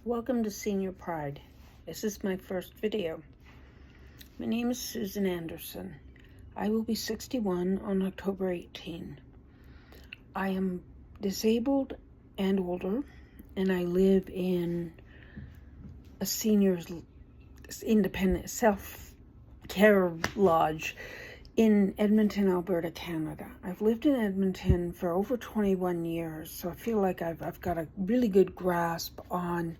Welcome to Senior Pride. This is my first video. My name is Susan Anderson. I will be 61 on October 18. I am disabled and older, and I live in a senior's independent self-care lodge in Edmonton, Alberta, Canada. I've lived in Edmonton for over 21 years, so I feel like I've got a really good grasp on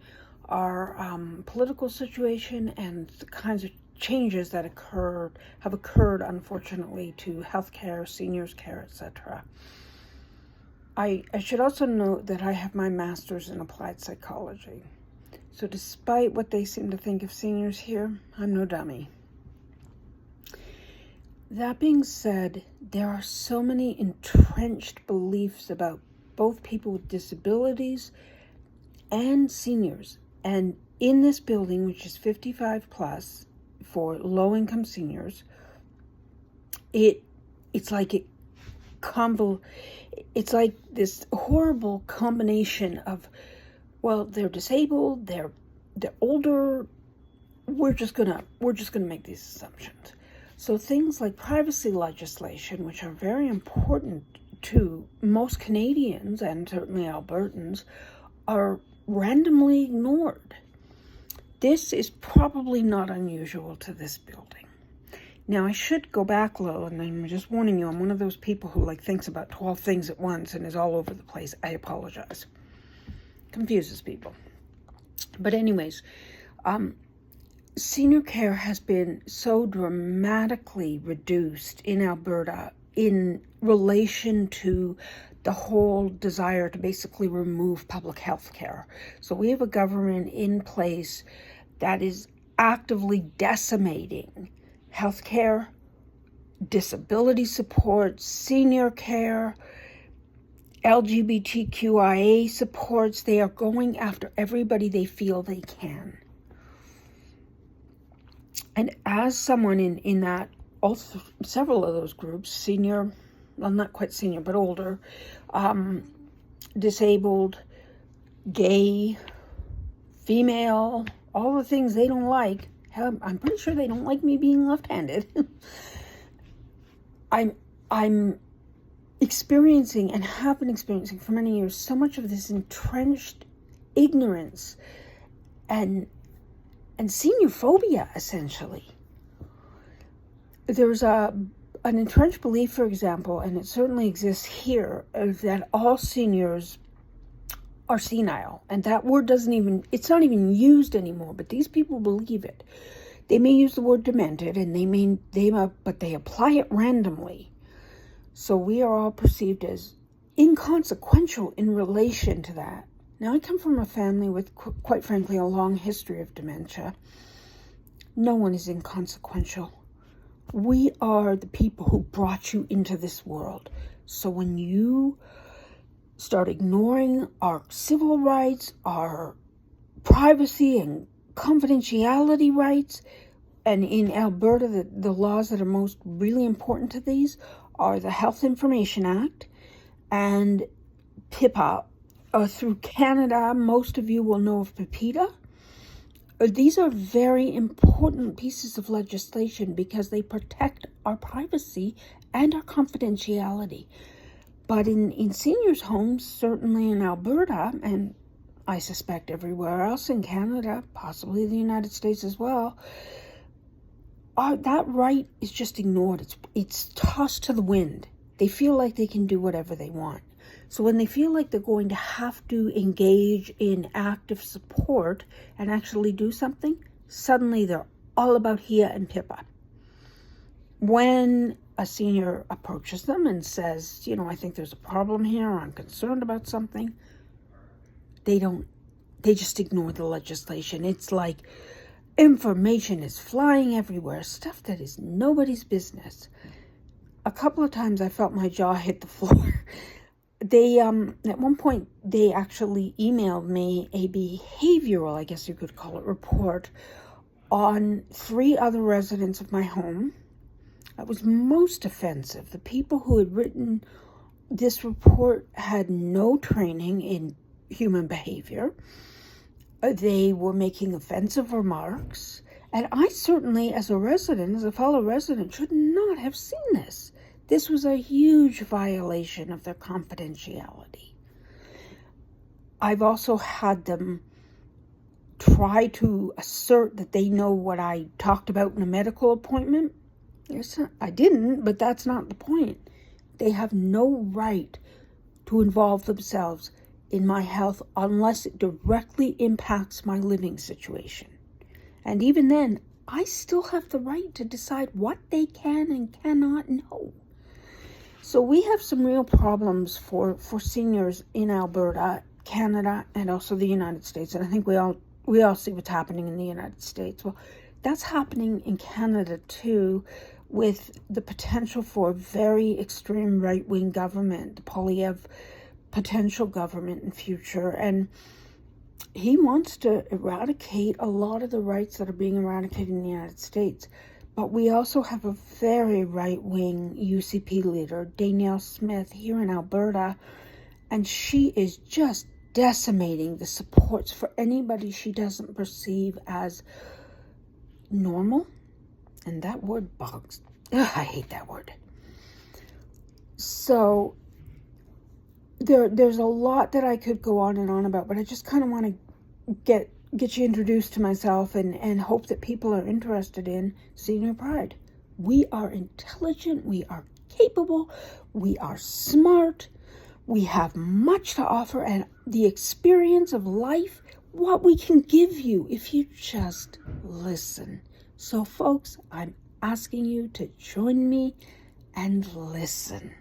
our political situation and the kinds of changes that have occurred, unfortunately, to healthcare, seniors care, etc. I should also note that I have my master's in applied psychology. So despite what they seem to think of seniors here, I'm no dummy. That being said, there are so many entrenched beliefs about both people with disabilities and seniors. And in this building, which is 55 plus for low-income seniors, it's like this horrible combination of, well, they're disabled, they're older. We're just gonna make these assumptions. So things like privacy legislation, which are very important to most Canadians and certainly Albertans, are randomly ignored. This is probably not unusual to this building. Now, I should go back a little, and I'm just warning you, I'm one of those people who thinks about 12 things at once and is all over the place. I apologize. Confuses people. But anyways, senior care has been so dramatically reduced in Alberta in relation to the whole desire to basically remove public health care. So we have a government in place that is actively decimating health care, disability support, senior care, LGBTQIA supports. They are going after everybody they feel they can. And as someone in that, also several of those groups, senior, well, not quite senior, but older, disabled, gay, female, all the things they don't like. Hell, I'm pretty sure they don't like me being left-handed. I'm experiencing and have been experiencing for many years so much of this entrenched ignorance and senior phobia, essentially. There's an entrenched belief, for example, and it certainly exists here, that all seniors are senile. And that word it's not even used anymore, but these people believe it. They may use the word demented, and but they apply it randomly. So we are all perceived as inconsequential in relation to that. Now, I come from a family with, quite frankly, a long history of dementia. No one is inconsequential. We are the people who brought you into this world. So when you start ignoring our civil rights, our privacy and confidentiality rights, and in Alberta, the laws that are most really important to these are the Health Information Act and PIPA. Through Canada, most of you will know of PIPEDA. These are very important pieces of legislation because they protect our privacy and our confidentiality. But in seniors' homes, certainly in Alberta, and I suspect everywhere else in Canada, possibly the United States as well, that right is just ignored. It's tossed to the wind. They feel like they can do whatever they want. So when they feel like they're going to have to engage in active support and actually do something, suddenly they're all about HIA and PIPA. When a senior approaches them and says, I think there's a problem here, or I'm concerned about something, they just ignore the legislation. It's like information is flying everywhere, stuff that is nobody's business. A couple of times I felt my jaw hit the floor. They, at one point, they actually emailed me a behavioral, I guess you could call it, report on 3 other residents of my home. That was most offensive. The people who had written this report had no training in human behavior. They were making offensive remarks. And I certainly, as a resident, as a fellow resident, should not have seen this. This was a huge violation of their confidentiality. I've also had them try to assert that they know what I talked about in a medical appointment. I didn't, but that's not the point. They have no right to involve themselves in my health unless it directly impacts my living situation. And even then, I still have the right to decide what they can and cannot know. So we have some real problems for seniors in Alberta, Canada, and also the United States. And I think we all see what's happening in the United States. Well, that's happening in Canada too, with the potential for a very extreme right-wing government, the Poilievre potential government in future. And he wants to eradicate a lot of the rights that are being eradicated in the United States. But we also have a very right-wing UCP leader, Danielle Smith, here in Alberta, and she is just decimating the supports for anybody she doesn't perceive as normal. And that word bugs. Ugh, I hate that word. So there's a lot that I could go on and on about, but I just kind of want to get you introduced to myself and hope that people are interested in Senior Pride. We are intelligent, we are capable, we are smart, we have much to offer, and the experience of life, what we can give you if you just listen. So folks, I'm asking you to join me and listen.